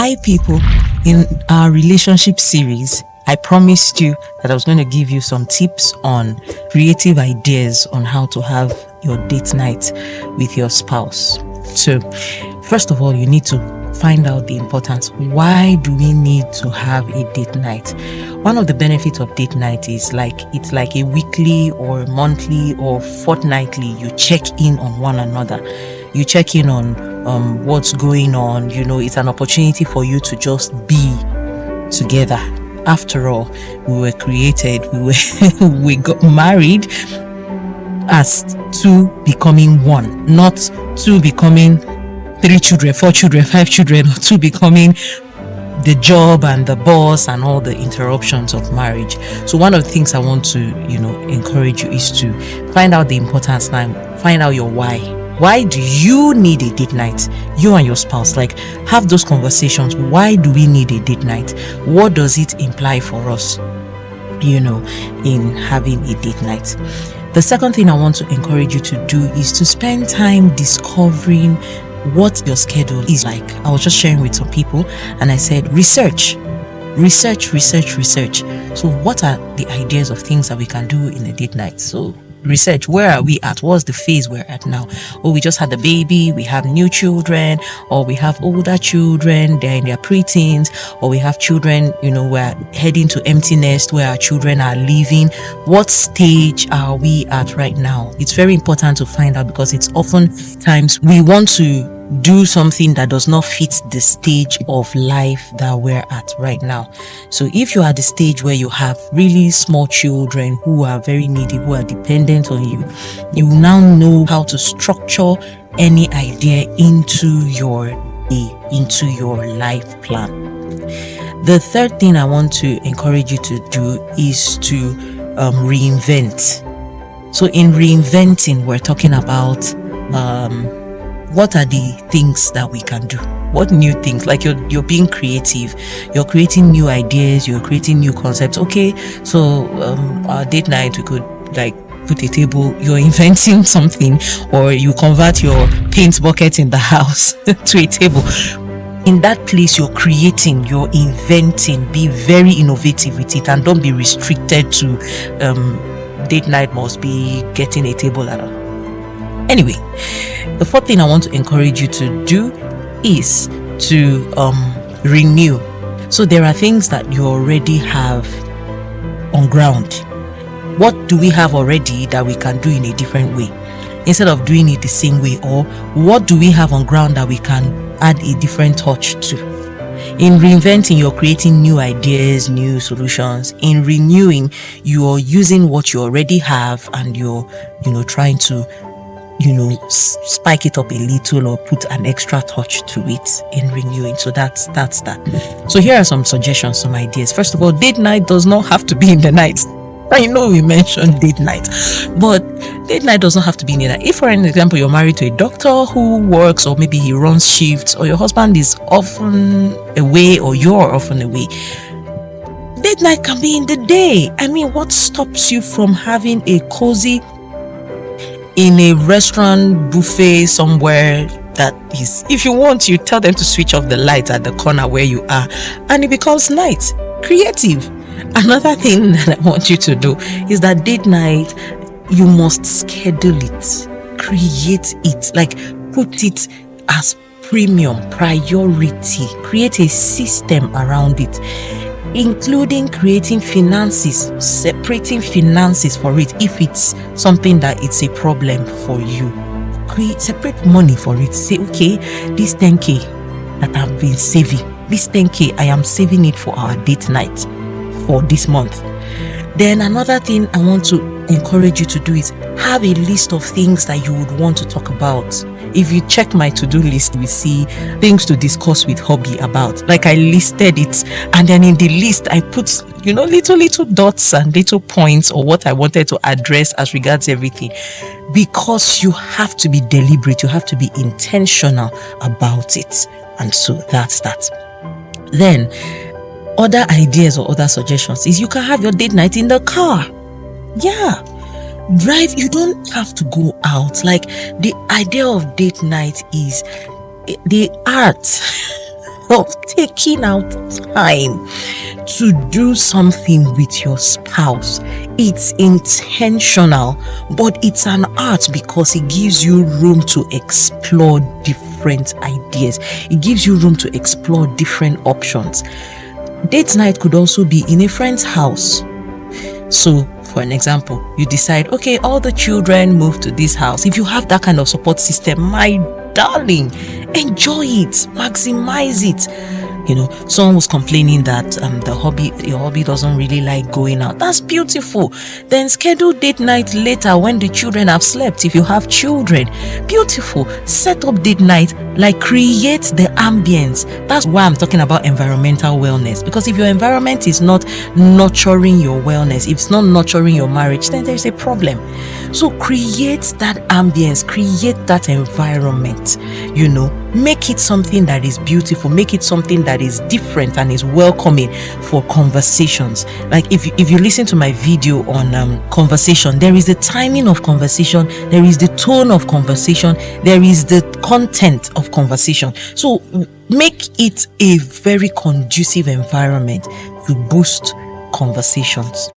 Hi, people. In our relationship series, I promised you that I was going to give you some tips on creative ideas on how to have your date night with your spouse. So, first of all, you need to find out the importance. Why do we need to have a date night? One of the benefits of date night is it's like a weekly or monthly or fortnightly. You check in on one another. You check in on what's going on. It's an opportunity for you to just be together. After all, we were created, we got married as two becoming one, not two becoming 3 children, 4 children, 5 children, or two becoming the job and the boss and all the interruptions of marriage. So one of the things I want to, encourage you is to find out the importance and find out your why. Why do you need a date night? You and your spouse, have those conversations. Why do we need a date night? What does it imply for us, in having a date night? The second thing I want to encourage you to do is to spend time discovering what your schedule is like. I was just sharing with some people and I said, research. So what are the ideas of things that we can do in a date night? So research, where are we at? What's the phase we're at now? Oh, we just had a baby, we have new children, or we have older children, they're in their preteens, or we have children, we're heading to empty nest where our children are leaving. What stage are we at right now? It's very important to find out, because it's often times we want to do something that does not fit the stage of life that we're at right now. So if you are at the stage where you have really small children who are very needy, who are dependent on you, you will now know how to structure any idea into your day, into your life plan. The third thing I want to encourage you to do is to reinvent. So in reinventing, we're talking about what are the things that we can do? What new things? Like you're being creative, you're creating new ideas, you're creating new concepts. Okay, so our date night, we could put a table. You're inventing something, or you convert your paint bucket in the house to a table. In that place, you're creating, you're inventing. Be very innovative with it, and don't be restricted to date night must be getting a table at all. Anyway, the fourth thing I want to encourage you to do is to renew. So there are things that you already have on ground. What do we have already that we can do in a different way instead of doing it the same way? Or what do we have on ground that we can add a different touch to? In reinventing, you're creating new ideas, new solutions. In renewing, you're using what you already have and you're trying to spike it up a little or put an extra touch to it in renewing. So that's that. So here are some suggestions, some ideas. First of all, date night does not have to be in the night. I know we mentioned date night, but date night doesn't have to be in the night. If, for an example, you're married to a doctor who works, or maybe he runs shifts, or your husband is often away, or you're often away, date night can be in the day. I mean, what stops you from having a cozy in a restaurant buffet somewhere that is, if you want, you tell them to switch off the lights at the corner where you are and it becomes night. Creative. Another thing that I want you to do is that date night, you must schedule it, create it, put it as premium priority, create a system around it, including creating finances, separating finances for it. If it's something that it's a problem for you, separate money for it. Say, okay, this 10K that I've been saving, this 10K, I am saving it for our date night for this month. Then another thing I want to encourage you to do is have a list of things that you would want to talk about. If you check my to-do list, we see things to discuss with hubby about. I listed it, and then in the list I put little dots and little points, or what I wanted to address as regards everything, because you have to be deliberate, you have to be intentional about it. And so that's that. Then other ideas or other suggestions is you can have your date night in the car. Yeah, drive. You don't have to go out. The idea of date night is the art of taking out time to do something with your spouse. It's intentional, but it's an art because it gives you room to explore different ideas. It gives you room to explore different options. Date night could also be in a friend's house. So, for an example, you decide, okay, all the children move to this house. If you have that kind of support system, my darling, enjoy it, maximize it. Someone was complaining that your hobby doesn't really like going out. That's beautiful. Then schedule date night later when the children have slept. If you have children, beautiful. Set up date night, like create the ambience. That's why I'm talking about environmental wellness, because if your environment is not nurturing your wellness, if it's not nurturing your marriage, then there's a problem. So create that ambience, create that environment, make it something that is beautiful, make it something that is different and is welcoming for conversations. Like if you listen to my video on conversation, there is the timing of conversation, there is the tone of conversation, there is the content of conversation. So make it a very conducive environment to boost conversations.